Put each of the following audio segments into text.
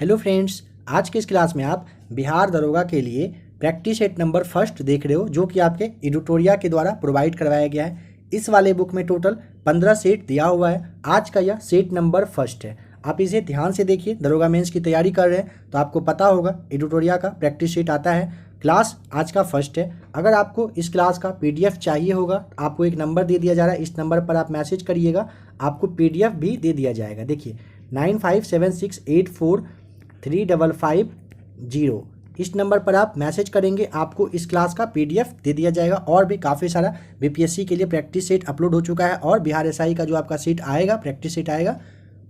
Hello friends, आज के इस क्लास में आप बिहार दरोगा के लिए प्रैक्टिस सेट नंबर फर्स्ट देख रहे हो, जो कि आपके एडिटोरिया के द्वारा प्रोवाइड करवाया गया है। इस वाले बुक में टोटल 15 सेट दिया हुआ है। आज का यह सेट नंबर फर्स्ट है। आप इसे ध्यान से देखिए। दरोगा मेंस की तैयारी कर रहे हैं तो आपको पता होगा एडिटोरिया का प्रैक्टिस सेट आता है। क्लास आज का फर्स्ट है। अगर आपको इस क्लास का पीडीएफ चाहिए होगा, आपको एक नंबर दे दिया जा रहा है, इस नंबर पर आप मैसेज करिएगा, आपको पीडीएफ भी दे दिया जाएगा। देखिए 9576843550 इस नंबर पर आप मैसेज करेंगे, आपको इस क्लास का पीडीएफ दे दिया जाएगा। और भी काफ़ी सारा बीपीएससी के लिए प्रैक्टिस सेट अपलोड हो चुका है, और बिहार एसआई का जो आपका सेट आएगा, प्रैक्टिस सेट आएगा,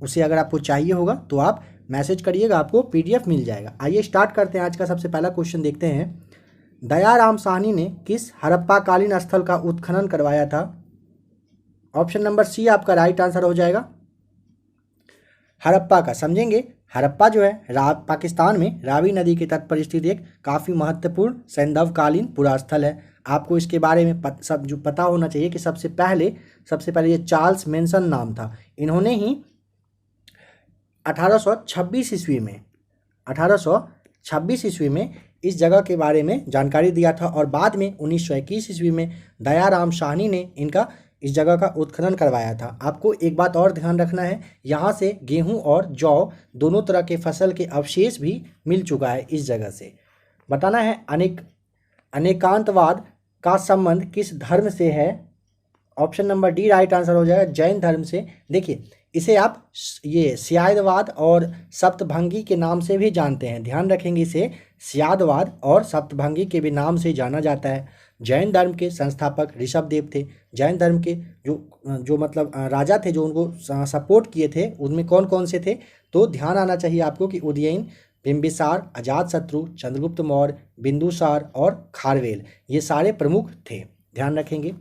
उसे अगर आपको चाहिए होगा तो आप मैसेज करिएगा, आपको पीडीएफ मिल जाएगा। आइए स्टार्ट करते हैं। आज का सबसे पहला क्वेश्चन देखते हैं। दयाराम साहनी ने किस हड़प्पा कालीन स्थल का उत्खनन करवाया था? ऑप्शन नंबर सी आपका राइट आंसर हो जाएगा। हड़प्पा का समझेंगे। हड़प्पा जो है पाकिस्तान में रावी नदी के तट पर स्थित एक काफ़ी महत्वपूर्ण सैंधवकालीन पुरास्थल है। आपको इसके बारे में सब जो पता होना चाहिए कि सबसे पहले ये चार्ल्स मेंसन नाम था। इन्होंने ही 1826 ईस्वी में इस जगह के बारे में जानकारी दिया था, और बाद में 1921 ईस्वी में दयाराम साहनी ने इनका इस जगह का उत्खनन करवाया था। आपको एक बात और ध्यान रखना है, यहाँ से गेहूं और जौ दोनों तरह के फसल के अवशेष भी मिल चुका है इस जगह से। बताना है अनेकांतवाद का संबंध किस धर्म से है? Option number D right answer हो जाएगा, जैन धर्म से। देखिए इसे आप ये स्यादवाद और सप्तभंगी के नाम से भी जानते हैं। ध्यान रखेंगे, इसे स्यादवाद और सप्तभंगी के भी नाम से जाना जाता है। जैन धर्म के संस्थापक ऋषभदेव थे। जैन धर्म के जो मतलब राजा थे जो उनको सपोर्ट किए थे, उनमें कौन कौन से थे? तो ध्यान आना चाहिए आपको कि उदयन, बिंबिसार, अजातशत्रु, चंद्रगुप्त मौर्य, बिंदुसार और खारवेल, ये सारे प्रमुख थे। ध्यान रखेंगे।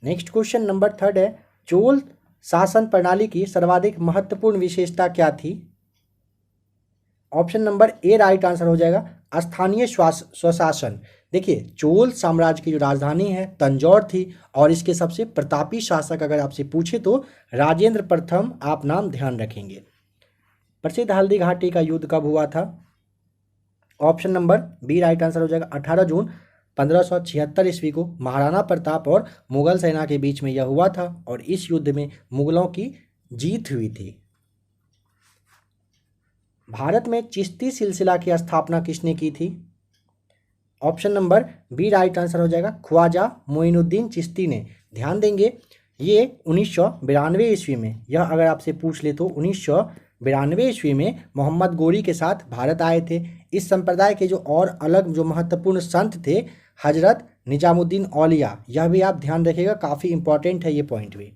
नेक्स्ट क्वेश्चन नंबर थर्ड है। चोल शासन प्रणाली की सर्वाधिक महत्वपूर्ण विशेषता क्या थी? Option number A right answer हो जाएगा, स्थानीय स्वशासन। देखिए चोल साम्राज्य की जो राजधानी है तंजौर थी, और इसके सबसे प्रतापी शासक अगर आपसे पूछे तो राजेंद्र प्रथम आप नाम ध्यान रखेंगे। प्रसिद्ध हल्दी घाटी का युद्ध कब हुआ था? Option number B right answer हो जाएगा, 18 जून 1576 ईस्वी को महाराणा प्रताप और मुगल सेना के बीच में यह हुआ था, और इस युद्ध में मुगलों की जीत हुई थी। भारत में चिश्ती सिलसिला की स्थापना किसने की थी? Option number B right answer हो जाएगा, ख्वाजा मोइनुद्दीन चिश्ती ने। ध्यान देंगे, ये 1992 ईस्वी में, यह अगर आपसे पूछ ले तो 1992 ईस्वी में मोहम्मद गोरी के साथ भारत आए थे। इस संप्रदाय के जो और अलग जो महत्वपूर्ण संत थे, हजरत निजामुद्दीन औलिया, यह भी आप ध्यान रखिएगा, काफ़ी इंपॉर्टेंट है ये पॉइंट भी।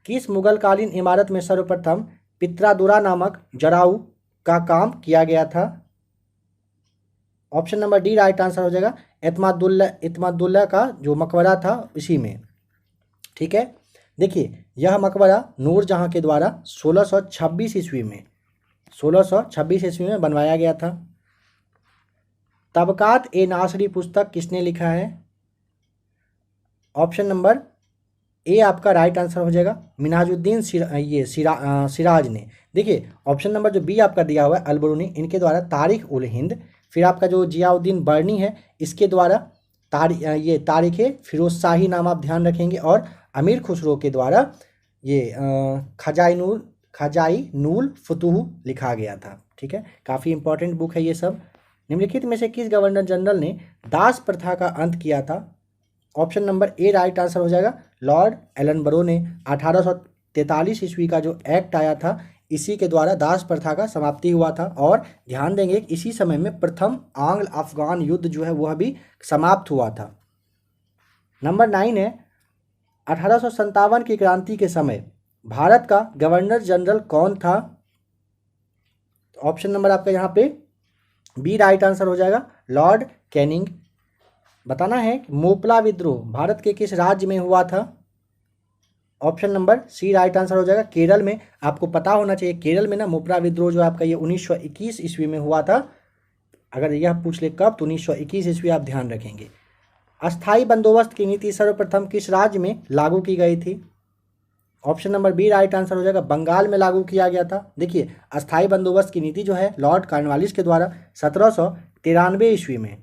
किस मुगलकालीन इमारत में सर्वप्रथम पित्रादुरा नामक जराऊ का काम किया गया था? Option number D right answer हो जाएगा, इत्मादुल्ला का जो मकबरा था इसी में। ठीक है, देखिए यह मकबरा नूरजहां के द्वारा 1626 ईस्वी में बनवाया गया था। तबकात ए नासरी पुस्तक किसने लिखा है? ऑप्शन नंबर ए आपका राइट आंसर हो जाएगा, मिन्हाजुद्दीन सिराज ने। देखिए ऑप्शन नंबर जो बी आपका दिया हुआ है अलबरूनी, इनके द्वारा तारीख उल हिंद। फिर आपका जो जियाउद्दीन बर्नी है, इसके द्वारा तारीख फिरोज शाही नाम आप ध्यान रखेंगे, और अमीर खुसरो के द्वारा ये खजाई नूल फुतूह लिखा गया था। ठीक है, काफ़ी इंपॉर्टेंट बुक है ये सब। निम्नलिखित में से किस गवर्नर जनरल ने दास प्रथा का अंत किया था? Option number A right answer हो जाएगा, लॉर्ड एलनबरो ने। 1843 ईस्वी का जो एक्ट आया था, इसी के द्वारा दास प्रथा का समाप्ति हुआ था। और ध्यान देंगे इसी समय में प्रथम आंग्ल अफगान युद्ध जो है वह भी समाप्त हुआ था। नंबर 9 है, 1857 की क्रांति के समय भारत का गवर्नर जनरल कौन था? ऑप्शन नंबर आपका यहाँ पे बी राइट आंसर हो जाएगा, लॉर्ड कैनिंग। बताना है मोपला विद्रोह भारत के किस राज्य में हुआ था? Option number C right answer हो जाएगा, केरल में। आपको पता होना चाहिए केरल में ना मोपला विद्रोह जो आपका ये 1921 ईस्वी में हुआ था। अगर यह पूछ ले कब, तो 1921 ईस्वी आप ध्यान रखेंगे। अस्थाई बंदोबस्त की नीति सर्वप्रथम किस राज्य में लागू की गई थी? Option number B right answer हो जाएगा, बंगाल में लागू किया गया था। देखिए अस्थाई बंदोबस्त की नीति जो है लॉर्ड कॉर्नवालिस के द्वारा 1793 ईस्वी में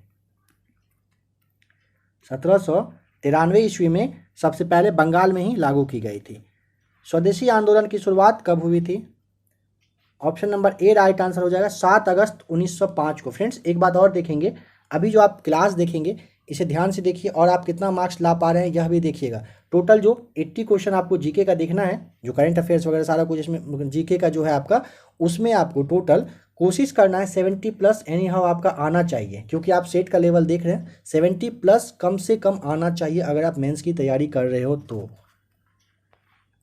1793 ईस्वी में सबसे पहले बंगाल में ही लागू की गई थी। स्वदेशी आंदोलन की शुरुआत कब हुई थी? Option number A right answer हो जाएगा, 7 अगस्त 1905 को। फ्रेंड्स एक बात और देखेंगे, अभी जो आप क्लास देखेंगे इसे ध्यान से देखिए और आप कितना मार्क्स ला पा रहे हैं यह भी देखिएगा। टोटल जो 80 क्वेश्चन आपको जीके का देखना है, जो करंट अफेयर्स वगैरह सारा कुछ इसमें जीके का जो है आपका, उसमें आपको टोटल कोशिश करना है 70 प्लस एनी हाउ आपका आना चाहिए, क्योंकि आप सेट का लेवल देख रहे हैं, 70 प्लस कम से कम आना चाहिए अगर आप मेंस की तैयारी कर रहे हो तो।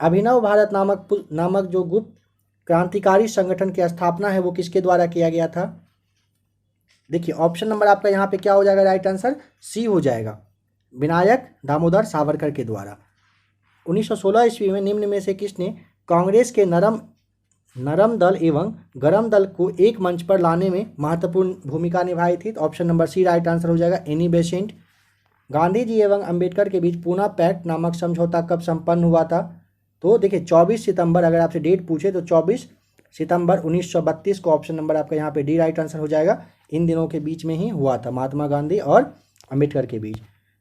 अभिनव भारत नामक जो गुप्त क्रांतिकारी संगठन की स्थापना है वो किसके द्वारा किया गया था? देखिए ऑप्शन नंबर आपका यहाँ पे क्या हो जाएगा, राइट आंसर सी हो जाएगा, विनायक दामोदर सावरकर के द्वारा। 1916 ईस्वी में निम्न में से किसने कांग्रेस के नरम दल एवं गरम दल को एक मंच पर लाने में महत्वपूर्ण भूमिका निभाई थी? तो option number C right answer हो जाएगा, एनी बेसेंट। गांधी जी एवं अंबेडकर के बीच पूना पैक्ट नामक समझौता कब संपन्न हुआ था? तो देखिए 24 सितंबर, अगर आपसे डेट पूछे तो 24 सितंबर 1932 को ऑप्शन नंबर आपका यहाँ पे डी राइट आंसर हो जाएगा। इन दिनों के बीच में ही हुआ था, महात्मा गांधी और अंबेडकर के बीच।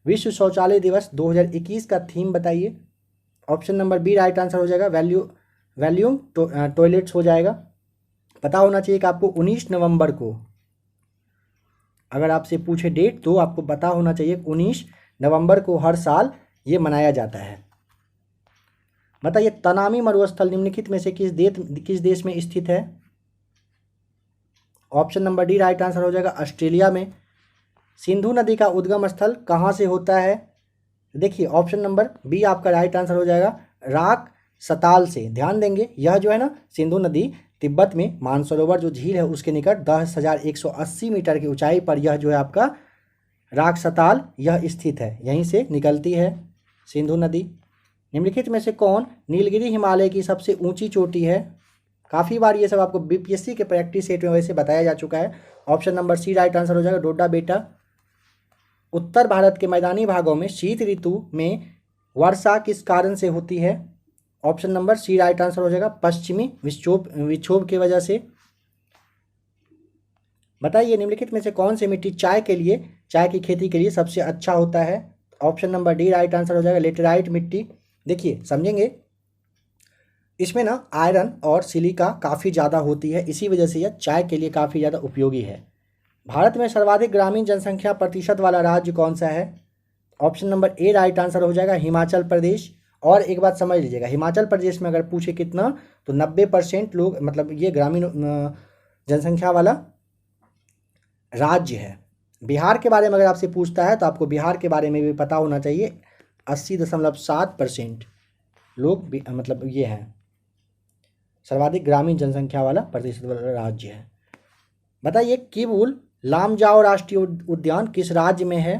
विश्व शौचालय दिवस 2021 का थीम बताइए? Option number B right answer हो जाएगा, वैल्यूम टॉयलेट्स हो जाएगा। पता होना चाहिए कि आपको 19 नवंबर को, अगर आपसे पूछे डेट तो आपको पता होना चाहिए 19 नवंबर को हर साल ये मनाया जाता है। बताइए तनामी मरुस्थल निम्नलिखित में से किस देश में स्थित है? Option number D right answer हो जाएगा, ऑस्ट्रेलिया में। सिंधु नदी का उद्गम स्थल कहाँ से होता है? देखिए ऑप्शन नंबर बी आपका राइट आंसर हो जाएगा, राक सताल से। ध्यान देंगे यह जो है ना सिंधु नदी तिब्बत में मानसरोवर जो झील है उसके निकट 10,180 मीटर की ऊंचाई पर यह जो है आपका राक सताल यह स्थित है, यहीं से निकलती है सिंधु नदी। निम्नलिखित में से कौन नीलगिरी हिमालय की सबसे ऊंची चोटी है? काफ़ी बार ये सब आपको बीपीएससी के प्रैक्टिस सेट में वैसे बताया जा चुका है। Option number C right answer हो जाएगा, डोडा बेटा। उत्तर भारत के मैदानी भागों में शीत ऋतु में वर्षा किस कारण से होती है? Option number C right answer हो जाएगा, पश्चिमी विक्षोभ की वजह से। बताइए निम्नलिखित में से कौन सी मिट्टी चाय की खेती के लिए सबसे अच्छा होता है? Option number D right answer हो जाएगा, लेटेराइट मिट्टी। देखिए समझेंगे इसमें ना आयरन और सिलिका काफ़ी ज़्यादा होती है, इसी वजह से यह चाय के लिए काफ़ी ज़्यादा उपयोगी है। भारत में सर्वाधिक ग्रामीण जनसंख्या प्रतिशत वाला राज्य कौन सा है? Option number A right answer हो जाएगा, हिमाचल प्रदेश। और एक बात समझ लीजिएगा, हिमाचल प्रदेश में अगर पूछे कितना तो 90% लोग, मतलब ये ग्रामीण जनसंख्या वाला राज्य है। बिहार के बारे में अगर आपसे पूछता है तो आपको बिहार के बारे में भी पता होना चाहिए, 80.7% लोग मतलब ये हैं सर्वाधिक ग्रामीण जनसंख्या वाला प्रतिशत वाला राज्य है। बताइए किबुल लामजाओ राष्ट्रीय उद्यान किस राज्य में है?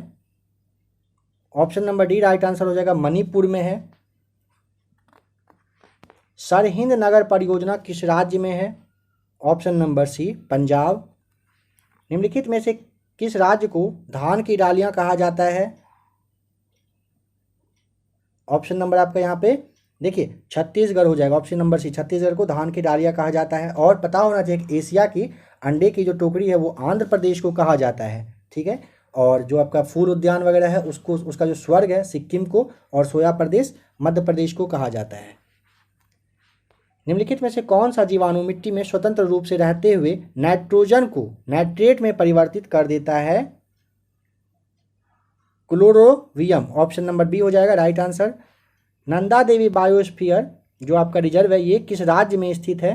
Option number D right answer हो जाएगा, मणिपुर में है। सरहिंद नगर परियोजना किस राज्य में है? Option number C, Punjab. निम्नलिखित में से किस राज्य को धान की डालियां कहा जाता है? ऑप्शन नंबर आपका यहाँ पे देखिए छत्तीसगढ़ हो जाएगा, ऑप्शन नंबर सी, छत्तीसगढ़ को धान की डालियां कहा जाता है। और पता होना चाहिए कि एशिया की अंडे की जो टोकरी है वो आंध्र प्रदेश को कहा जाता है, ठीक है। और जो आपका फूल उद्यान वगैरह है उसका जो स्वर्ग है सिक्किम को, और सोया प्रदेश मध्य प्रदेश को कहा जाता है। निम्नलिखित में से कौन सा जीवाणु मिट्टी में स्वतंत्र रूप से रहते हुए नाइट्रोजन को नाइट्रेट में परिवर्तित कर देता है? क्लोरोवियम। ऑप्शन नंबर बी हो जाएगा right answer. Nanda Devi biosphere जो आपका रिजर्व है ये किस राज्य में स्थित है?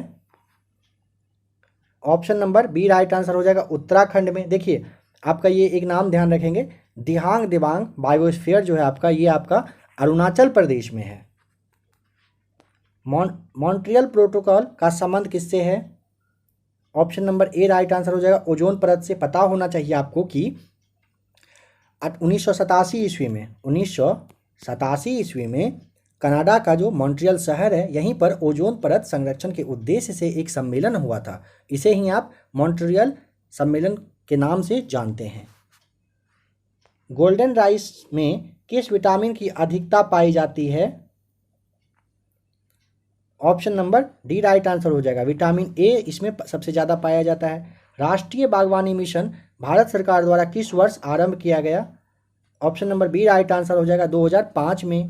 Option number B right answer हो जाएगा, उत्तराखंड में। देखिए आपका ये एक नाम ध्यान रखेंगे, दिहांग दिबांग बायोस्फीयर जो है आपका, ये आपका अरुणाचल प्रदेश में है। मॉन्ट्रियल प्रोटोकॉल का संबंध किससे है? Option number A right answer हो जाएगा, ओजोन परत से। पता होना चाहिए आपको कि 1987 ईस्वी में कनाडा का जो मॉन्ट्रियल शहर है यहीं पर ओजोन परत संरक्षण के उद्देश्य से एक सम्मेलन हुआ था। इसे ही आप मॉन्ट्रियल सम्मेलन के नाम से जानते हैं। गोल्डन राइस में किस विटामिन की अधिकता पाई जाती है? Option number D right answer हो जाएगा। विटामिन ए इसमें सबसे ज़्यादा पाया जाता है। राष्ट्रीय बागवानी मिशन भारत सरकार द्वारा किस वर्ष आरंभ किया गया? Option number B right answer हो जाएगा 2005 में।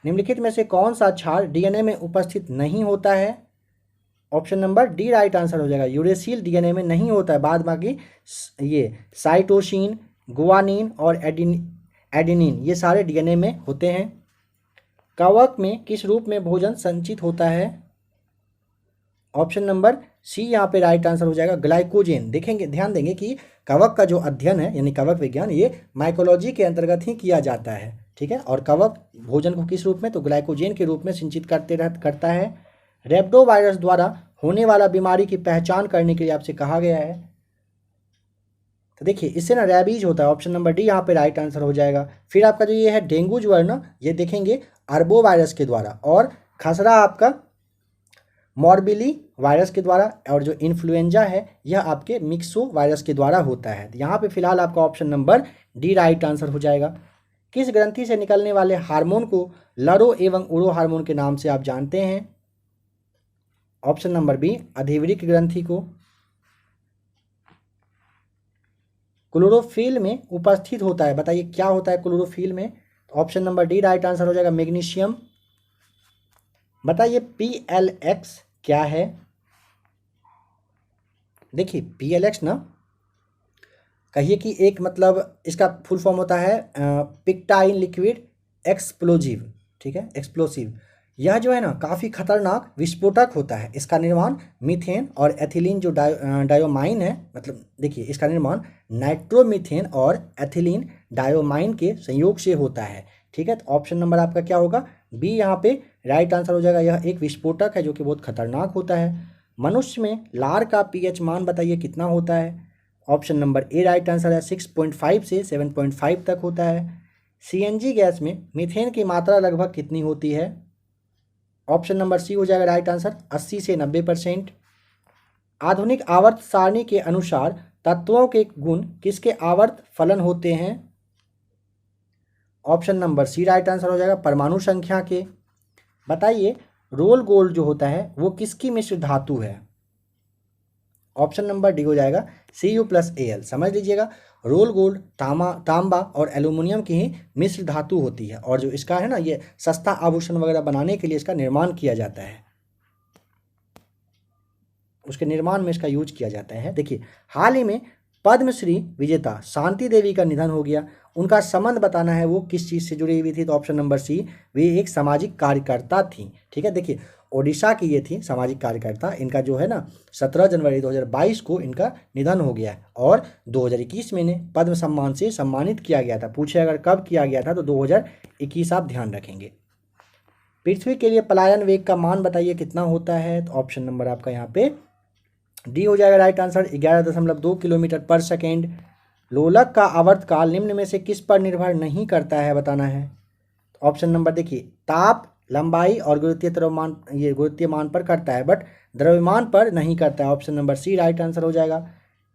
निम्नलिखित में से कौन सा क्षार डीएनए में उपस्थित नहीं होता है? Option number D right answer हो जाएगा। यूरेसिल डीएनए में नहीं होता है, बाद बाकी ये साइटोसिन, गुआनिन और एडेनिन ये सारे डीएनए में होते हैं। कवक में किस रूप में भोजन संचित होता है? ऑप्शन नंबर सी यहाँ पे राइट आंसर हो जाएगा, ग्लाइकोजेन। देखेंगे, ध्यान देंगे कि कवक का जो अध्ययन है यानी कवक विज्ञान ये माइकोलॉजी के अंतर्गत ही किया जाता है, ठीक है। और कवक भोजन को किस रूप में, तो ग्लाइकोजेन के रूप में सिंचित करता है। रेब्डो वायरस द्वारा होने वाला बीमारी की पहचान करने के लिए आपसे कहा गया है। तो देखिए इससे ना रैबीज होता है। ऑप्शन नंबर डी यहाँ पे राइट आंसर हो जाएगा। फिर आपका जो ये है डेंगू जो है ना, ये देखेंगे अर्बो वायरस के द्वारा, और खसरा आपका मॉर्बिली वायरस के द्वारा, और जो इन्फ्लुएंजा है यह आपके मिक्सो वायरस के द्वारा होता है। यहाँ पे फिलहाल आपका option number D right answer हो जाएगा। किस ग्रंथि से निकलने वाले हार्मोन को लरो एवं उरो हार्मोन के नाम से आप जानते हैं? ऑप्शन नंबर बी अधिवृक्क ग्रंथि को। क्लोरोफिल में उपस्थित होता है, बताइए क्या होता है क्लोरोफिल में? Option number D right answer हो जाएगा, मैग्नीशियम। बताइए पीएलएक्स क्या है? देखिए पीएलएक्स ना, कहिए कि एक मतलब इसका फुल फॉर्म होता है पिक्टाइन लिक्विड एक्सप्लोजिव, ठीक है, एक्सप्लोसिव। यह जो है ना काफ़ी खतरनाक विस्फोटक होता है। इसका निर्माण मीथेन और एथिलीन जो डायोमाइन है, मतलब देखिए इसका निर्माण नाइट्रोमीथेन और एथिलीन डायोमाइन के संयोग से होता है, ठीक है। तो ऑप्शन नंबर आपका क्या होगा, बी यहाँ पे राइट आंसर हो जाएगा। यह एक विस्फोटक है जो कि बहुत खतरनाक होता है। मनुष्य में लार का पीएच मान बताइए कितना होता है? Option number A right answer है, 6.5 से 7.5 तक होता है। सीएनजी गैस में मीथेन की मात्रा लगभग कितनी होती है? ऑप्शन नंबर सी हो जाएगा राइट आंसर, 80 से 90%। आधुनिक आवर्त सारणी के अनुसार तत्वों के गुण किसके आवर्त फलन होते हैं? Option number C right answer हो जाएगा, परमाणु संख्या के। बताइए रोल गोल्ड जो होता है वो किसकी मिश्र धातु है? ऑप्शन नंबर डी हो जाएगा, Cu+Al। समझ लीजिएगा, रोल गोल्ड तांबा और एल्यूमिनियम की ही मिश्र धातु होती है, और जो इसका है ना ये सस्ता आभूषण वगैरह बनाने के लिए इसका निर्माण किया जाता है, उसके निर्माण में इसका यूज किया जाता है। देखिए हाल ही में पद्मश्री विजेता शांति देवी का निधन हो गया, उनका संबंध बताना है वो किस चीज़ से जुड़ी हुई थी? तो ऑप्शन नंबर सी, वे एक सामाजिक कार्यकर्ता थी, ठीक है। देखिए ओडिशा की ये थी सामाजिक कार्यकर्ता। इनका जो है ना 17 जनवरी 2022 को इनका निधन हो गया है, और 2021 में इन्हें पद्म सम्मान से सम्मानित किया गया था। पूछे अगर कब किया गया था तो 2021 आप ध्यान रखेंगे। पृथ्वी के लिए पलायन वेग का मान बताइए कितना होता है? तो ऑप्शन नंबर आपका यहाँ पे डी हो जाएगा राइट आंसर, 11.2 किलोमीटर पर सेकेंड। लोलक का आवर्तकाल निम्न में से किस पर निर्भर नहीं करता है, बताना है। ऑप्शन नंबर देखिए, ताप, लंबाई और गुरुत्वीय द्रव्यमान, ये गुरुत्वीय मान पर करता है बट द्रव्यमान पर नहीं करता है। Option number C right answer हो जाएगा।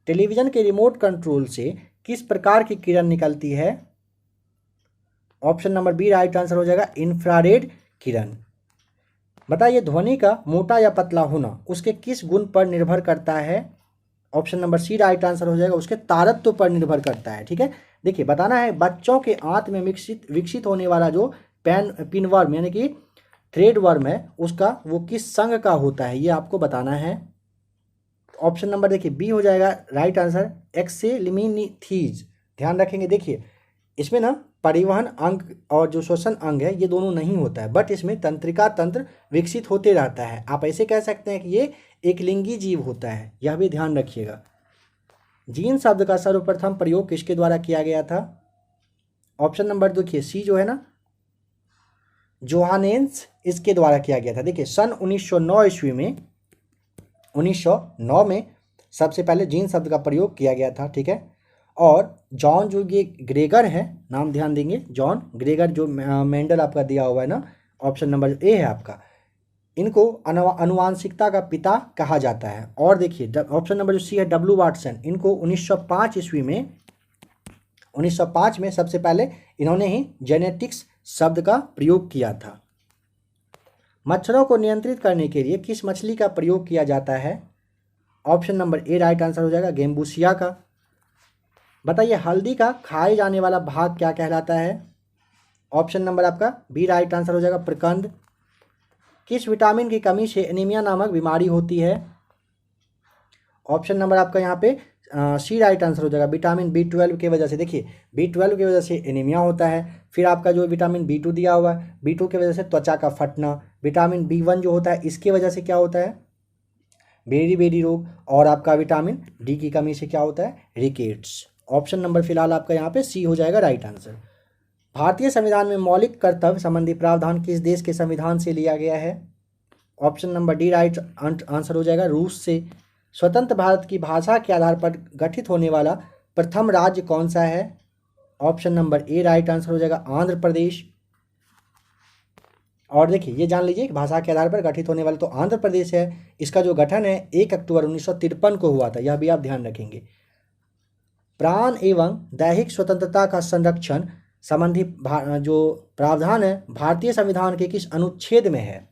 टेलीविजन के रिमोट कंट्रोल से किस प्रकार की किरण निकलती है? Option number B right answer हो जाएगा, इंफ्रारेड किरण। बताइए ध्वनि का मोटा या पतला होना उसके किस गुण पर निर्भर करता है? Option number C right answer हो जाएगा, उसके तारत्व पर निर्भर करता है, ठीक है। देखिए बताना है बच्चों के आंत में विकसित होने वाला जो पिनवर्म यानी कि थ्रेड वर्म है उसका वो किस संघ का होता है, ये आपको बताना है। ऑप्शन नंबर देखिए बी हो जाएगा राइट आंसर, एक्सेलिमिनीथीज। ध्यान रखेंगे, देखिए इसमें ना परिवहन अंग और जो श्वसन अंग है ये दोनों नहीं होता है, बट इसमें तंत्रिका तंत्र विकसित होते रहता है। आप ऐसे कह सकते हैं कि ये एक लिंगी जीव होता है, यह भी ध्यान रखिएगा। जीन शब्द का सर्वप्रथम प्रयोग किसके द्वारा किया गया था? ऑप्शन नंबर देखिए सी जो है ना, जोहानेस इसके द्वारा किया गया था। देखिए सन 1909 ईस्वी में 1909 में सबसे पहले जीन शब्द का प्रयोग किया गया था, ठीक है। और जॉन जो ये ग्रेगर है, नाम ध्यान देंगे, जॉन ग्रेगर जो मेंडल आपका दिया हुआ है ना, ऑप्शन नंबर ए है आपका, इनको अनुवांशिकता का पिता कहा जाता है। और देखिए ऑप्शन नंबर जो सी है डब्ल्यू वाटसन, इनको 1905 ईस्वी में 1905 में सबसे पहले इन्होंने ही जेनेटिक्स शब्द का प्रयोग किया था। मच्छरों को नियंत्रित करने के लिए किस मछली का प्रयोग किया जाता है? Option number A right answer हो जाएगा गेम्बूसिया का। बताइए हल्दी का खाए जाने वाला भाग क्या कहलाता है? ऑप्शन नंबर आपका बी राइट आंसर हो जाएगा प्रकंद। किस विटामिन की कमी से एनीमिया नामक बीमारी होती है? ऑप्शन नंबर आपका यहाँ पे सी राइट आंसर हो जाएगा विटामिन B12 की वजह से। देखिए B12 की वजह से एनीमिया होता है। फिर आपका जो विटामिन B2 दिया हुआ है, B2 की वजह से त्वचा का फटना। विटामिन B1 जो होता है इसकी वजह से क्या होता है? बेरी बेरी रोग। और आपका विटामिन डी की कमी से क्या होता है? रिकेट्स। ऑप्शन नंबर फिलहाल आपका यहाँ पे सी हो जाएगा राइट आंसर। भारतीय संविधान में मौलिक कर्तव्य संबंधी प्रावधान किस देश के संविधान से लिया गया है? Option number D right answer हो जाएगा रूस से। स्वतंत्र भारत की भाषा के आधार पर गठित होने वाला प्रथम राज्य कौन सा है? Option number A right answer हो जाएगा आंध्र प्रदेश। और देखिए ये जान लीजिए कि भाषा के आधार पर गठित होने वाला तो आंध्र प्रदेश है। इसका जो गठन है 1 अक्टूबर 1953 को हुआ था, यह भी आप ध्यान रखेंगे। प्राण एवं दैहिक स्वतंत्रता का संरक्षण संबंधी जो प्रावधान है भारतीय संविधान के किस अनुच्छेद में है?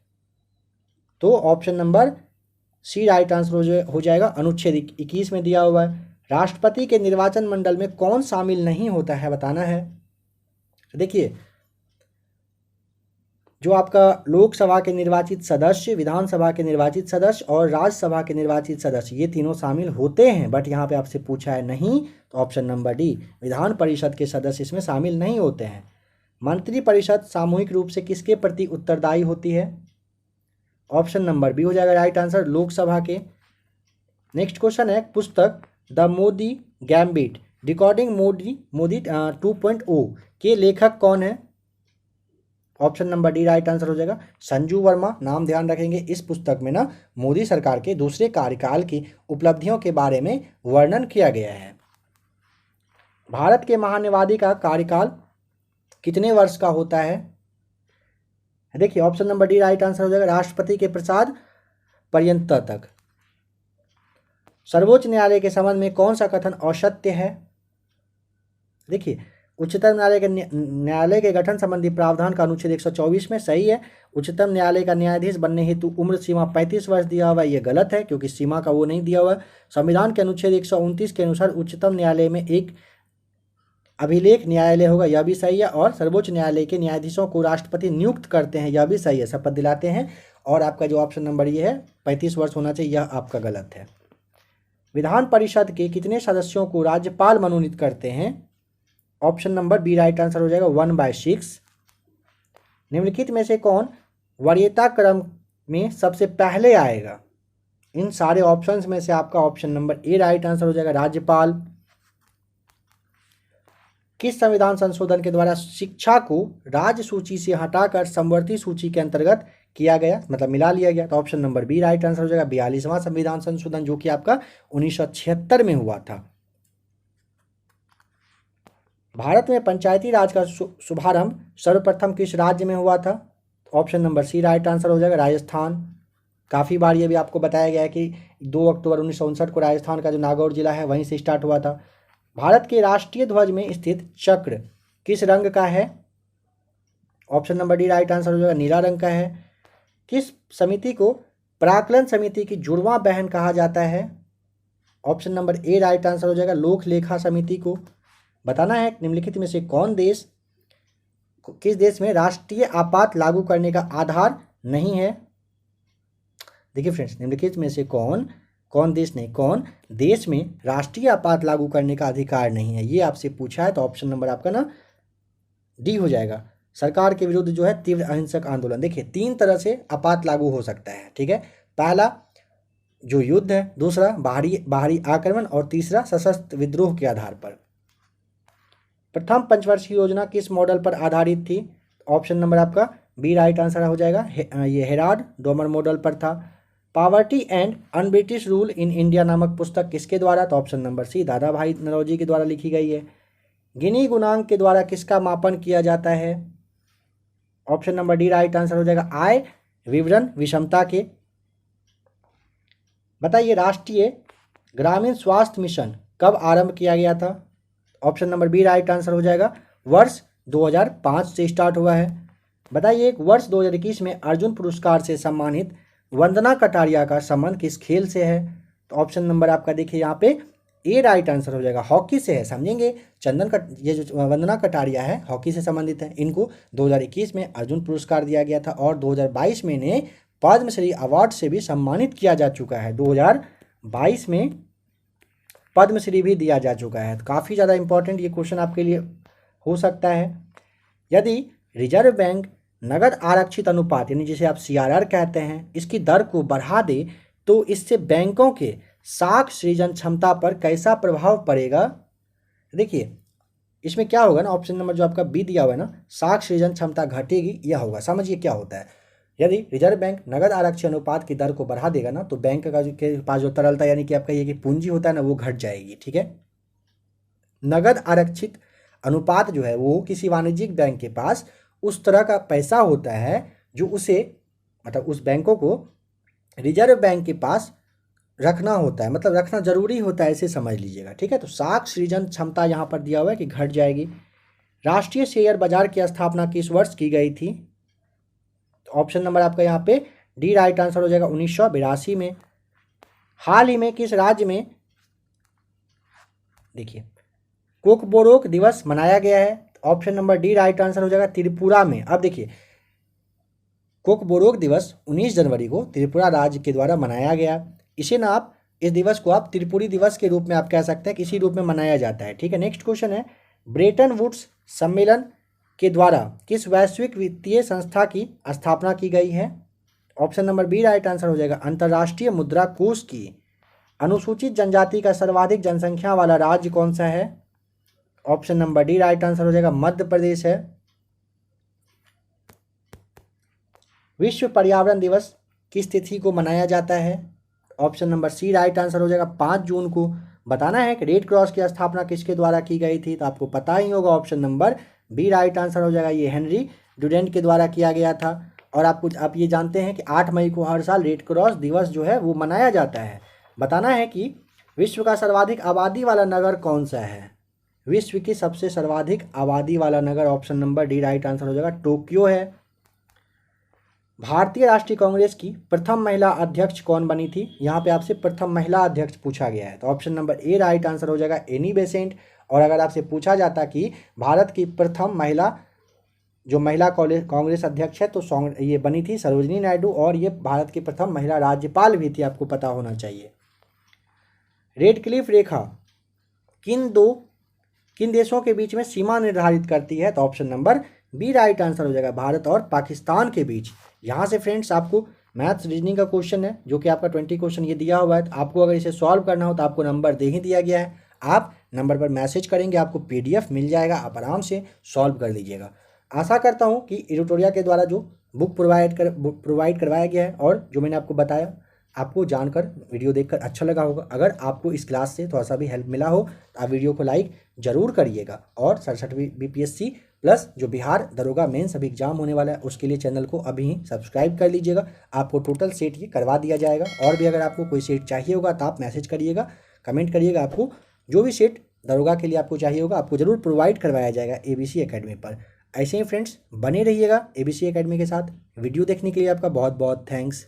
तो option number C right answer हो जाएगा अनुच्छेद 21 में दिया हुआ है। राष्ट्रपति के निर्वाचन मंडल में कौन शामिल नहीं होता है बताना है। देखिए जो आपका लोकसभा के निर्वाचित सदस्य, विधानसभा के निर्वाचित सदस्य और राज्यसभा के निर्वाचित सदस्य ये तीनों शामिल होते हैं, बट यहाँ पे आपसे पूछा है नहीं, तो option number D Vidhan Parishad के सदस्य इसमें शामिल नहीं होते हैं। मंत्रिपरिषद सामूहिक रूप से किसके प्रति उत्तरदायी होती है? ऑप्शन नंबर बी हो जाएगा राइट आंसर लोकसभा के। नेक्स्ट क्वेश्चन है पुस्तक the Modi gambit decoding Modi 2.0 के लेखक कौन है? Option number D right answer हो जाएगा संजू वर्मा। नाम ध्यान रखेंगे, इस पुस्तक में ना मोदी सरकार के दूसरे कार्यकाल की उपलब्धियों के बारे में वर्णन किया गया है। भारत के महान्यायवादी का कार्यकाल कितने वर्ष का होता है? देखिए option number D right answer हो जाएगा राष्ट्रपति के प्रसाद पर्यंत तक। सर्वोच्च न्यायालय के संबंध में कौन सा कथन असत्य है? देखिए उच्चतम न्यायालय के गठन संबंधी प्रावधान का अनुच्छेद 124 में सही है। उच्चतम न्यायालय का न्यायाधीश बनने हेतु उम्र सीमा 35 वर्ष दिया हुआ है, ये गलत है क्योंकि सीमा का वो नहीं दिया हुआ है। संविधान के अनुच्छेद 129 के अनुसार उच्चतम न्यायालय में एक अभिलेख न्यायालय होगा, यह भी सही है। और सर्वोच्च न्यायालय के न्यायाधीशों को राष्ट्रपति नियुक्त करते हैं, यह भी सही है, शपथ दिलाते हैं। और आपका जो ऑप्शन नंबर ये है 35 वर्ष होना चाहिए, यह आपका गलत है। विधान परिषद के कितने सदस्यों को राज्यपाल मनोनीत करते हैं? Option number B right answer हो जाएगा 1/6। निम्नलिखित में से कौन वरीयता क्रम में सबसे पहले आएगा? इन सारे ऑप्शंस में से आपका option number A right answer हो जाएगा राज्यपाल। किस संविधान संशोधन के द्वारा शिक्षा को राज्य सूची से हटाकर समवर्ती सूची के अंतर्गत किया गया, मतलब मिला लिया गया? तो option number B right answer हो जाएगा 42वां संविधान संशोधन, जो कि आपका 1976 में हुआ था। भारत में पंचायती राज का शुभारंभ सर्वप्रथम किस राज्य में हुआ था? Option number C right answer हो जाएगा राजस्थान। काफ़ी बार ये भी आपको बताया गया है कि 2 अक्टूबर 1959 को राजस्थान का जो नागौर जिला है वहीं से स्टार्ट हुआ था। भारत के राष्ट्रीय ध्वज में स्थित चक्र किस रंग का है? Option number D right answer हो जाएगा नीला रंग का है। किस समिति को प्राक्कलन समिति की जुड़वां बहन कहा जाता है? Option number A right answer हो जाएगा लोक लेखा समिति को। बताना है निम्नलिखित में से किस देश में राष्ट्रीय आपात लागू करने का आधार नहीं है? देखिए फ्रेंड्स, निम्नलिखित में से कौन देश में राष्ट्रीय आपात लागू करने का अधिकार नहीं है, ये आपसे पूछा है। तो ऑप्शन नंबर आपका ना डी हो जाएगा सरकार के विरुद्ध जो है तीव्र अहिंसक आंदोलन। देखिए 3 तरह से आपात लागू हो सकता है, ठीक है। पहला जो युद्ध है, दूसरा बाहरी आक्रमण और तीसरा सशस्त्र विद्रोह के आधार पर। प्रथम पंचवर्षीय योजना किस मॉडल पर आधारित थी? ऑप्शन नंबर आपका बी राइट आंसर हो जाएगा ये हेराल्ड डोमर मॉडल पर था। Poverty and un-British rule in India नामक पुस्तक किसके द्वारा? तो ऑप्शन नंबर सी दादा भाई नौरोजी के द्वारा लिखी गई है। गिनी गुणांक के द्वारा किसका मापन किया जाता है? Option number D right answer हो जाएगा आय विवरण विषमता के। बताइए राष्ट्रीय ग्रामीण स्वास्थ्य मिशन कब आरंभ किया गया था? Option number B right answer हो जाएगा वर्ष 2005 से स्टार्ट हुआ है। बताइए एक वर्ष 2021 में अर्जुन पुरस्कार से सम्मानित वंदना कटारिया का संबंध किस खेल से है? तो ऑप्शन नंबर आपका देखिए यहाँ पे ए राइट आंसर हो जाएगा, हॉकी से है। समझेंगे ये जो वंदना कटारिया है हॉकी से संबंधित है। इनको 2021 में अर्जुन पुरस्कार दिया गया था और 2022 में इन्हें पद्मश्री अवार्ड से भी सम्मानित किया जा चुका है। 2022 में पद्मश्री भी दिया जा चुका है। तो काफ़ी ज़्यादा इंपॉर्टेंट ये क्वेश्चन आपके लिए हो सकता है। यदि रिजर्व बैंक नगद आरक्षित अनुपात यानी जिसे आप CRR कहते हैं इसकी दर को बढ़ा दे तो इससे बैंकों के साख सृजन क्षमता पर कैसा प्रभाव पड़ेगा? देखिए इसमें क्या होगा ना, ऑप्शन नंबर जो आपका बी दिया हुआ है ना, साख सृजन क्षमता घटेगी, यह होगा। समझिए क्या होता है, यदि रिजर्व बैंक नगद आरक्षित अनुपात की दर को बढ़ा देगा ना तो बैंक का के पास जो तरलता यानी कि आपका ये कि पूंजी होता है ना वो घट जाएगी। ठीक है, नगद आरक्षित अनुपात जो है वो किसी वाणिज्यिक बैंक के पास उस तरह का पैसा होता है जो उसे मतलब उस बैंकों को रिजर्व बैंक के पास रखना होता है, मतलब रखना जरूरी होता है, ऐसे समझ लीजिएगा। ठीक है, तो साख सृजन क्षमता यहाँ पर दिया हुआ है कि घट जाएगी। राष्ट्रीय शेयर बाजार की स्थापना किस वर्ष की गई थी? तो ऑप्शन नंबर आपका यहाँ पे डी राइट आंसर हो जाएगा 1982 में। हाल ही में किस राज्य में देखिए कोकबोरोक दिवस मनाया गया है? Option number D right answer हो जाएगा त्रिपुरा में। अब देखिए कोकबोरोक दिवस 19 जनवरी को त्रिपुरा राज्य के द्वारा मनाया गया। इसे ना आप इस दिवस को आप त्रिपुरी दिवस के रूप में आप कह सकते हैं, किसी रूप में मनाया जाता है। ठीक है, नेक्स्ट क्वेश्चन है ब्रेटन वुड्स सम्मेलन के द्वारा किस वैश्विक वित्तीय संस्था की स्थापना की गई है? Option number B right answer हो जाएगा अंतर्राष्ट्रीय मुद्रा कोष की। अनुसूचित जनजाति का सर्वाधिक जनसंख्या वाला राज्य कौन सा है? Option number D right answer हो जाएगा मध्य प्रदेश है। विश्व पर्यावरण दिवस किस तिथि को मनाया जाता है? Option number C right answer हो जाएगा 5 जून को। बताना है कि रेड क्रॉस की स्थापना किसके द्वारा की गई थी, तो आपको पता ही होगा, option number B right answer हो जाएगा, ये हेनरी डुडेंट के द्वारा किया गया था। और आप ये जानते हैं कि 8 मई को हर साल रेड क्रॉस दिवस जो है वो मनाया जाता है। बताना है कि विश्व का सर्वाधिक आबादी वाला नगर कौन सा है? विश्व की सबसे सर्वाधिक आबादी वाला नगर option number D right answer हो जाएगा टोक्यो है। भारतीय राष्ट्रीय कांग्रेस की प्रथम महिला अध्यक्ष कौन बनी थी? यहाँ पे आपसे प्रथम महिला अध्यक्ष पूछा गया है, तो option number A right answer हो जाएगा एनी बेसेंट। और अगर आपसे पूछा जाता कि भारत की प्रथम महिला जो महिला कांग्रेस अध्यक्ष है तो ये बनी थी सरोजिनी नायडू, और ये भारत की प्रथम महिला राज्यपाल भी थी, आपको पता होना चाहिए। रेड क्लिफ रेखा किन देशों के बीच में सीमा निर्धारित करती है? तो option number B right answer हो जाएगा भारत और पाकिस्तान के बीच। यहाँ से फ्रेंड्स आपको मैथ्स रीजनिंग का क्वेश्चन है जो कि आपका 20 क्वेश्चन ये दिया हुआ है। तो आपको अगर इसे सॉल्व करना हो तो आपको नंबर दे ही दिया गया है, आप नंबर पर मैसेज करेंगे, आपको PDF मिल जाएगा, आप आराम से सॉल्व कर लीजिएगा। आशा करता हूँ कि एडिटोरिया के द्वारा जो बुक प्रोवाइड करवाया गया है और जो मैंने आपको बताया आपको जानकर वीडियो देखकर अच्छा लगा होगा। अगर आपको इस क्लास से थोड़ा सा भी हेल्प मिला हो तो आप वीडियो को लाइक जरूर करिएगा। और 67वीं BPSC प्लस जो बिहार दरोगा मेंस अभी एग्जाम होने वाला है उसके लिए चैनल को अभी ही सब्सक्राइब कर लीजिएगा। आपको टोटल सेट ये करवा दिया जाएगा। और भी अगर आपको कोई सेट चाहिए होगा तो आप मैसेज करिएगा, कमेंट करिएगा, आपको जो भी सेट दरोगा के लिए आपको चाहिए होगा आपको ज़रूर प्रोवाइड करवाया जाएगा ABC एकेडमी पर। ऐसे ही फ्रेंड्स बने रहिएगा ABC एकेडमी के साथ। वीडियो देखने के लिए आपका बहुत बहुत थैंक्स।